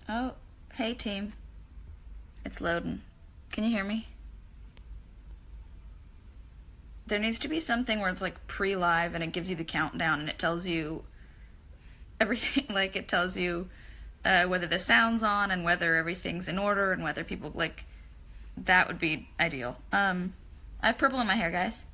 Oh, hey team. It's loading. Can you hear me? There needs to be something where it's like pre-live and it gives you the countdown and it tells you everything. Like it tells you whether the sound's on and whether everything's in order and whether people like. That would be ideal. I have purple in my hair, guys.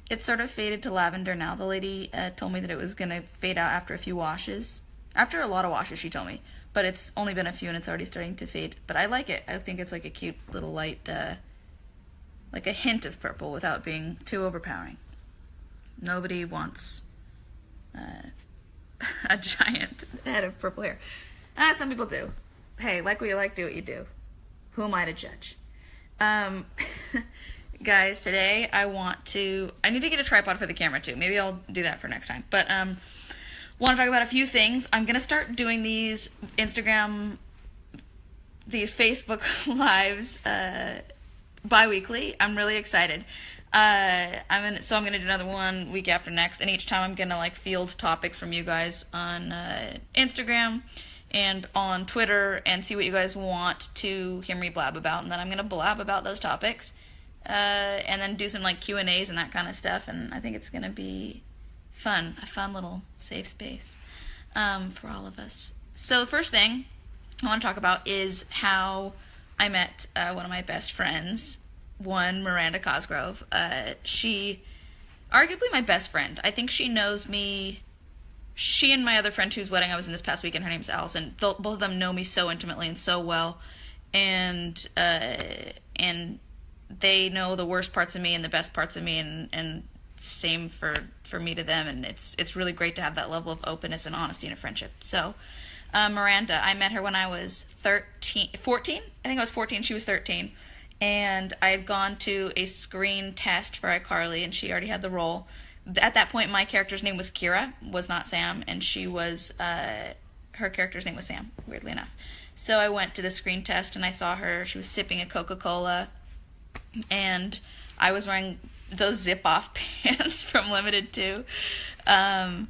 It's sort of faded to lavender now. The lady told me that it was gonna fade out after a few washes. After a lot of washes, she told me. But it's only been a few and it's already starting to fade. But I like it. I think it's like a cute little light, like a hint of purple without being too overpowering. Nobody wants a giant head of purple hair. Some people do. Hey, like what you like, do what you do. Who am I to judge? Guys, today I need to get a tripod for the camera too. Maybe I'll do that for next time. But want to talk about a few things. I'm going to start doing these Facebook lives bi-weekly. I'm really excited. I'm going to do another one week after next, and each time I'm going to like field topics from you guys on Instagram and on Twitter and see what you guys want to hear me blab about, and then I'm going to blab about those topics and then do some like Q&As and that kind of stuff, and I think it's going to be fun, a fun little safe space for all of us. So the first thing I want to talk about is how I met one of my best friends, one Miranda Cosgrove. She, arguably my best friend. I think she knows me. She and my other friend whose wedding I was in this past weekend, her name's Allison. Both of them know me so intimately and so well, and they know the worst parts of me and the best parts of me, and same for me to them, and it's really great to have that level of openness and honesty in a friendship. So Miranda, I met her when I was 14. I think I was 14, she was 13, and I had gone to a screen test for iCarly, and she already had the role. At that point, my character's name was Kira, was not Sam, and she was, her character's name was Sam, weirdly enough. So I went to the screen test, and I saw her. She was sipping a Coca-Cola, and I was wearing those zip-off pants from Limited 2, and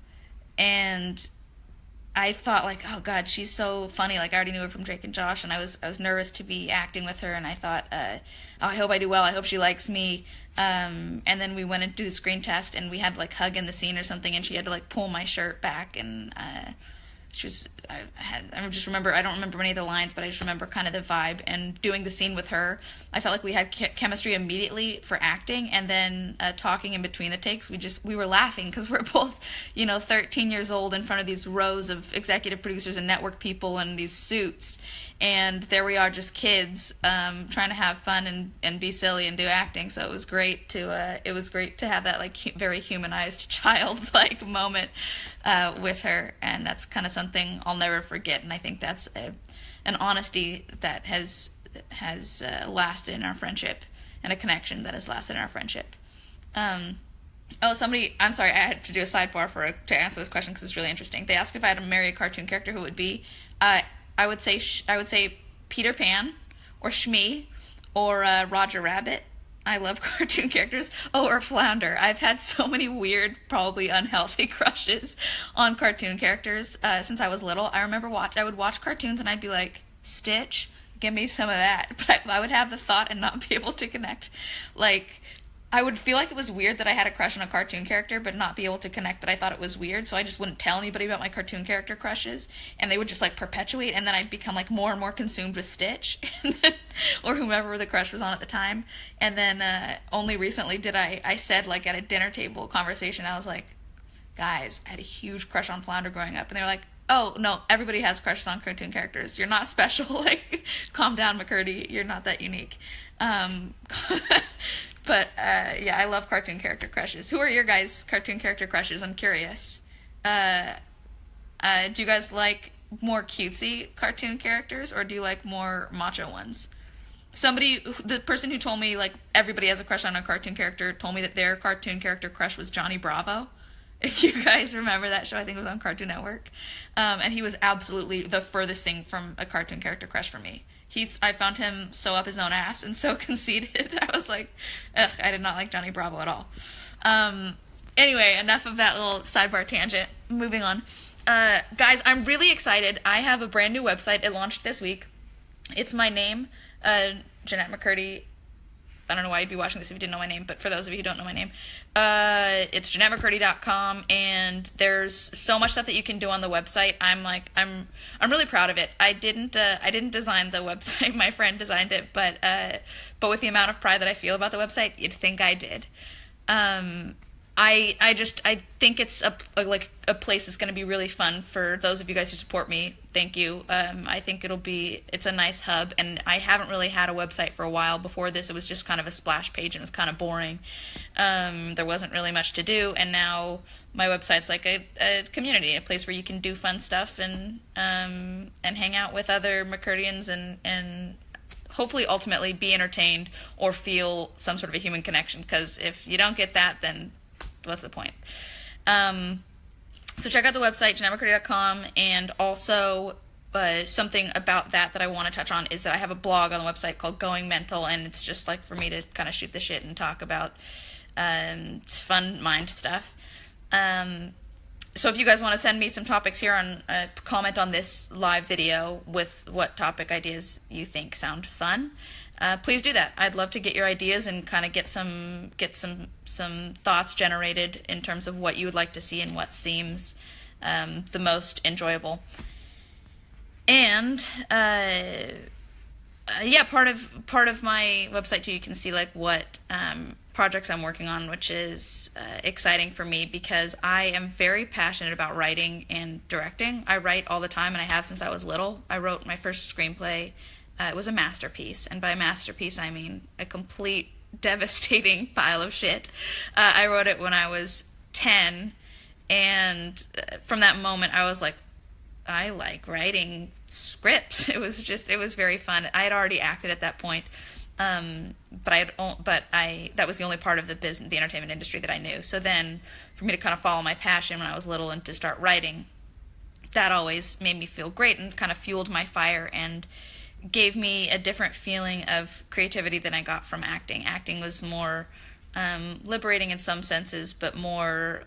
I thought, like, oh god, she's so funny. Like, I already knew her from Drake and Josh, and I was nervous to be acting with her, and I thought, oh, I hope I do well. I hope she likes me. And then we went and do the screen test, and we had to like hug in the scene or something, and she had to like pull my shirt back, and I don't remember many of the lines, but I just remember kind of the vibe, and doing the scene with her, I felt like we had chemistry immediately for acting, and then talking in between the takes, we were laughing, because we're both, 13 years old in front of these rows of executive producers and network people and these suits, and there we are, just kids, trying to have fun and be silly and do acting. So it was great to have that like very humanized childlike moment with her, and that's kind of something I'll never forget. And I think that's an honesty that has lasted in our friendship, and a connection that has lasted in our friendship. I'm sorry, I had to do a sidebar to answer this question because it's really interesting. They asked if I had to marry a cartoon character, who it would be. I would say Peter Pan, or Shmi, or Roger Rabbit. I love cartoon characters. Oh, or Flounder. I've had so many weird, probably unhealthy crushes on cartoon characters since I was little. I remember I would watch cartoons and I'd be like, Stitch, give me some of that. But I would have the thought and not be able to connect. Like, I would feel like it was weird that I had a crush on a cartoon character, but not be able to connect that I thought it was weird, so I just wouldn't tell anybody about my cartoon character crushes, and they would just like perpetuate, and then I'd become like more and more consumed with Stitch, or whomever the crush was on at the time. And then only recently did I said, like, at a dinner table conversation, I was like, guys, I had a huge crush on Flounder growing up, and they were like, oh, no, everybody has crushes on cartoon characters. You're not special. Like, calm down, McCurdy. You're not that unique. But, yeah, I love cartoon character crushes. Who are your guys' cartoon character crushes? I'm curious. Do you guys like more cutesy cartoon characters, or do you like more macho ones? The person who told me, like, everybody has a crush on a cartoon character told me that their cartoon character crush was Johnny Bravo. If you guys remember that show, I think it was on Cartoon Network. And he was absolutely the furthest thing from a cartoon character crush for me. I found him so up his own ass and so conceited. I was like, ugh, I did not like Johnny Bravo at all. Anyway, enough of that little sidebar tangent. Moving on. Guys, I'm really excited. I have a brand new website. It launched this week. It's my name, Jennette McCurdy. I don't know why you'd be watching this if you didn't know my name, but for those of you who don't know my name, it's jennettemccurdy.com, and there's so much stuff that you can do on the website. I'm really proud of it. I didn't design the website. My friend designed it, but with the amount of pride that I feel about the website, you'd think I did. I think it's a place that's going to be really fun for those of you guys who support me. Thank you. I think it's a nice hub, and I haven't really had a website for a while. Before this, it was just kind of a splash page, and it was kind of boring. There wasn't really much to do, and now my website's like a community, a place where you can do fun stuff and hang out with other McCurdians and hopefully ultimately be entertained or feel some sort of a human connection, because if you don't get that, then what's the point? So check out the website, jennettemccurdy.com, and also something about that I want to touch on is that I have a blog on the website called Going Mental, and it's just like for me to kind of shoot the shit and talk about fun mind stuff. So if you guys want to send me some topics here on comment on this live video with what topic ideas you think sound fun, please do that. I'd love to get your ideas and kind of get some thoughts generated in terms of what you would like to see and what seems the most enjoyable. And part of my website too, you can see like what projects I'm working on, which is exciting for me because I am very passionate about writing and directing. I write all the time, and I have since I was little. I wrote my first screenplay. It was a masterpiece, and by masterpiece I mean a complete devastating pile of shit. I wrote it when I was 10, and from that moment I was like, I like writing scripts. It was very fun. I had already acted at that point, but that was the only part of the entertainment industry that I knew. So then, for me to kind of follow my passion when I was little and to start writing, that always made me feel great and kind of fueled my fire and gave me a different feeling of creativity than I got from acting. Acting was more liberating in some senses, but more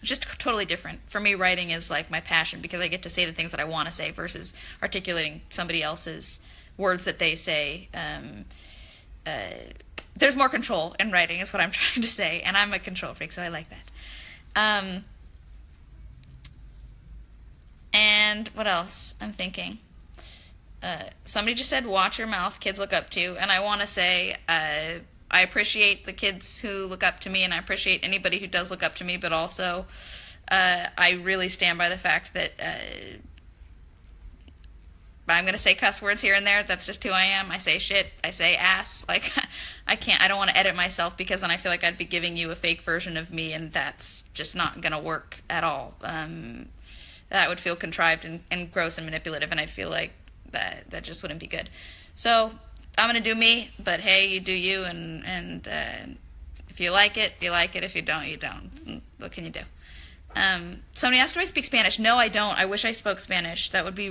just totally different. For me, writing is like my passion because I get to say the things that I want to say versus articulating somebody else's words that they say. There's more control in writing is what I'm trying to say, and I'm a control freak, so I like that. And what else? I'm thinking. Somebody just said, watch your mouth, kids look up to you. And I want to say, I appreciate the kids who look up to me, and I appreciate anybody who does look up to me, but also I really stand by the fact that I'm going to say cuss words here and there. That's just who I am. I say shit. I say ass. Like, I don't want to edit myself because then I feel like I'd be giving you a fake version of me, and that's just not going to work at all. That would feel contrived and gross and manipulative, and I'd feel like that just wouldn't be good. So I'm gonna do me, but hey, you do you, and if you like it, you like it. If you don't, you don't. What can you do? Somebody asked if I speak Spanish. No, I don't. I wish I spoke Spanish. That'd be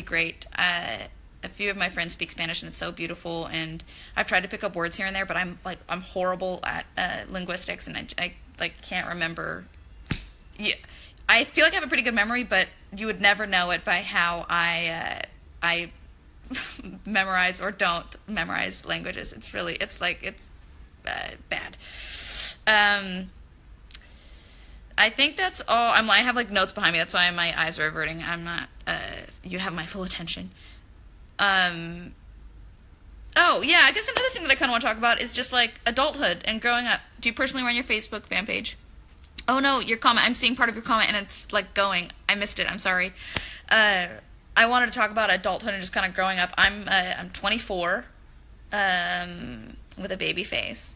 great. A few of my friends speak Spanish, and it's so beautiful. And I've tried to pick up words here and there, but I'm horrible at linguistics, and I can't remember. Yeah, I feel like I have a pretty good memory, but you would never know it by how I memorize or don't memorize languages. It's bad. I think that's all. I have like notes behind me. That's why my eyes are reverting. I'm not. You have my full attention. Oh yeah, I guess another thing that I kind of want to talk about is just like adulthood and growing up. Do you personally run your Facebook fan page? Oh no, your comment. I'm seeing part of your comment and it's like going. I missed it. I'm sorry. I wanted to talk about adulthood and just kind of growing up. I'm 24, with a baby face.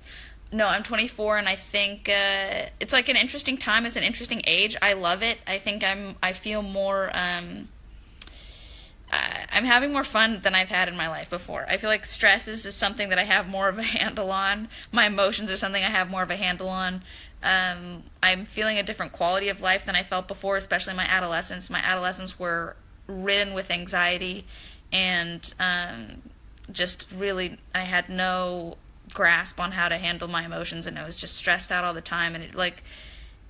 No, I'm 24, and I think it's like an interesting time. It's an interesting age. I love it. I think I feel more. I'm having more fun than I've had in my life before. I feel like stress is just something that I have more of a handle on. My emotions are something I have more of a handle on. I'm feeling a different quality of life than I felt before, especially my adolescence. My adolescents were ridden with anxiety and just really I had no grasp on how to handle my emotions, and I was just stressed out all the time. And it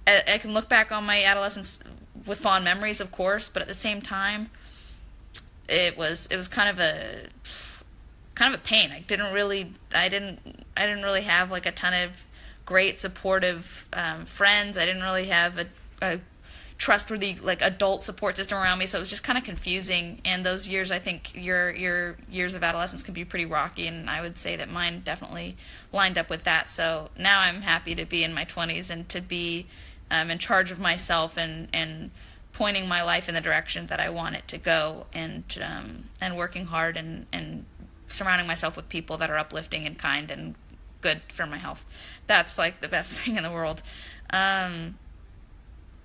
I can look back on my adolescence with fond memories, of course, but at the same time, it was kind of a pain. I didn't really have like a ton of great supportive friends. I didn't really have a trustworthy like adult support system around me, so it was just kind of confusing. And those years, I think your years of adolescence can be pretty rocky, and I would say that mine definitely lined up with that. So now I'm happy to be in my 20s and to be in charge of myself and pointing my life in the direction that I want it to go, and working hard and surrounding myself with people that are uplifting and kind and good for my health. That's like the best thing in the world.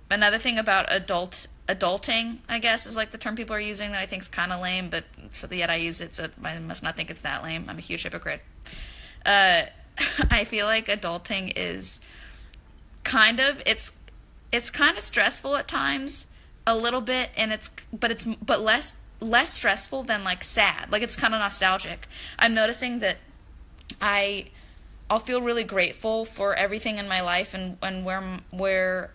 Another thing about adulting, I guess, is like the term people are using that I think is kind of lame, but so yet I use it, so I must not think it's that lame. I'm a huge hypocrite. I feel like adulting is it's kind of stressful at times, a little bit, and it's less stressful than like sad. Like it's kind of nostalgic. I'm noticing that I'll feel really grateful for everything in my life and where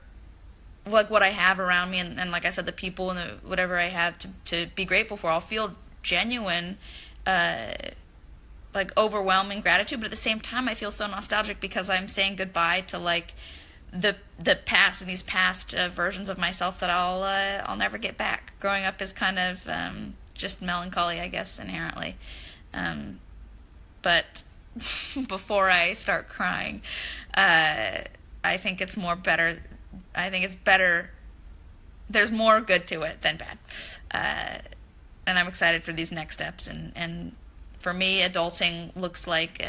like what I have around me, and like I said, the people and whatever I have to be grateful for. I'll feel genuine like overwhelming gratitude, but at the same time I feel so nostalgic because I'm saying goodbye to like the past and these past versions of myself that I'll never get back. Growing up is kind of just melancholy, I guess, inherently. But before I start crying, I think it's better. There's more good to it than bad. And I'm excited for these next steps. And for me, adulting looks like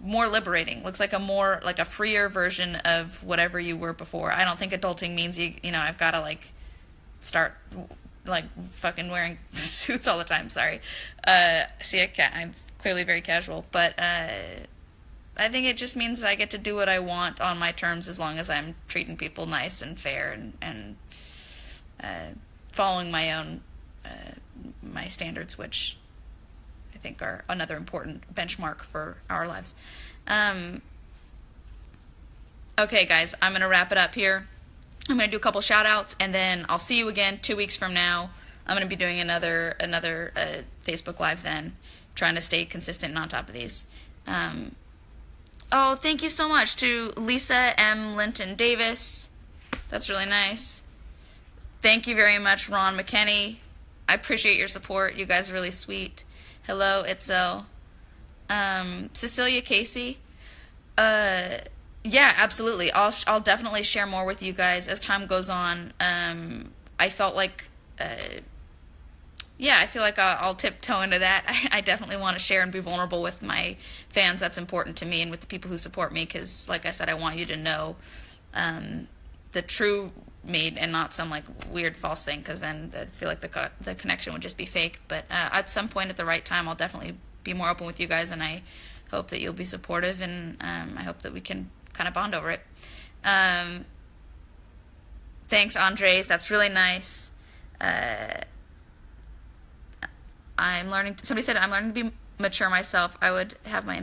more liberating. Looks like a freer version of whatever you were before. I don't think adulting means I've got to like start like fucking wearing suits all the time. Sorry. I'm clearly very casual, but I think it just means I get to do what I want on my terms as long as I'm treating people nice and fair and following my standards, which I think are another important benchmark for our lives. Okay, guys, I'm going to wrap it up here. I'm going to do a couple shout outs, and then I'll see you again 2 weeks from now. I'm going to be doing another Facebook Live then, trying to stay consistent and on top of these. Oh, thank you so much to Lisa M. Linton Davis. That's really nice. Thank you very much, Ron McKenney. I appreciate your support. You guys are really sweet. Hello, Itzel. Cecilia Casey. Yeah, absolutely. I'll definitely share more with you guys as time goes on. I felt like, I feel like I'll tiptoe into that. I definitely want to share and be vulnerable with my fans. That's important to me, and with the people who support me, because, like I said, I want you to know the true me and not some like weird false thing, because then I feel like the connection would just be fake. But at some point at the right time, I'll definitely be more open with you guys, and I hope that you'll be supportive, and I hope that we can kind of bond over it. Thanks, Andres. That's really nice. Somebody said, I'm learning to be mature myself. I would have my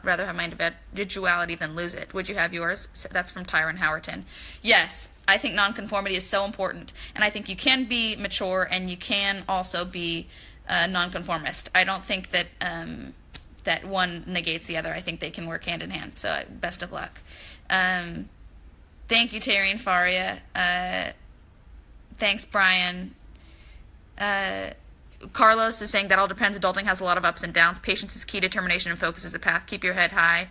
rather have my individuality than lose it. Would you have yours? That's from Tyron Howerton. Yes, I think nonconformity is so important. And I think you can be mature and you can also be nonconformist. I don't think that that one negates the other. I think they can work hand in hand. So best of luck. Thank you, Terry and Faria. Thanks, Brian. Carlos is saying that all depends. Adulting has a lot of ups and downs. Patience is key. Determination and focus is the path. Keep your head high.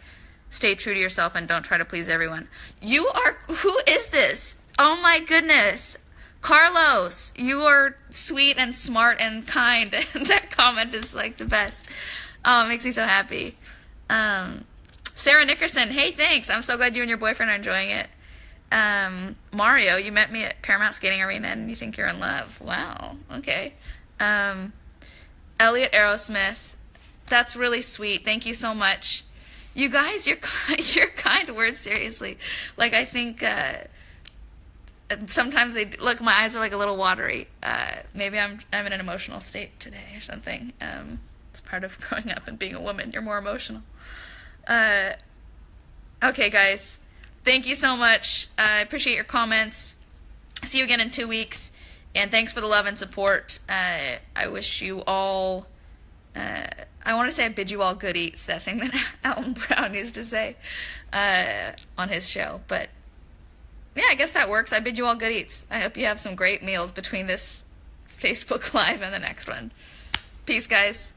Stay true to yourself and don't try to please everyone. Who is this? Oh my goodness. Carlos, you are sweet and smart and kind. That comment is like the best. Oh, it makes me so happy. Sarah Nickerson, hey, thanks. I'm so glad you and your boyfriend are enjoying it. Mario, you met me at Paramount Skating Arena and you think you're in love. Wow, okay. Elliot Aerosmith, that's really sweet. Thank you so much. You guys, you're kind words, seriously. Like, I think sometimes look, my eyes are like a little watery. Maybe I'm in an emotional state today or something. It's part of growing up and being a woman. You're more emotional. Okay, guys. Thank you so much. I appreciate your comments. See you again in 2 weeks. And thanks for the love and support. I wish you all, I want to say I bid you all good eats, that thing that Alton Brown used to say on his show. But yeah, I guess that works. I bid you all good eats. I hope you have some great meals between this Facebook Live and the next one. Peace, guys.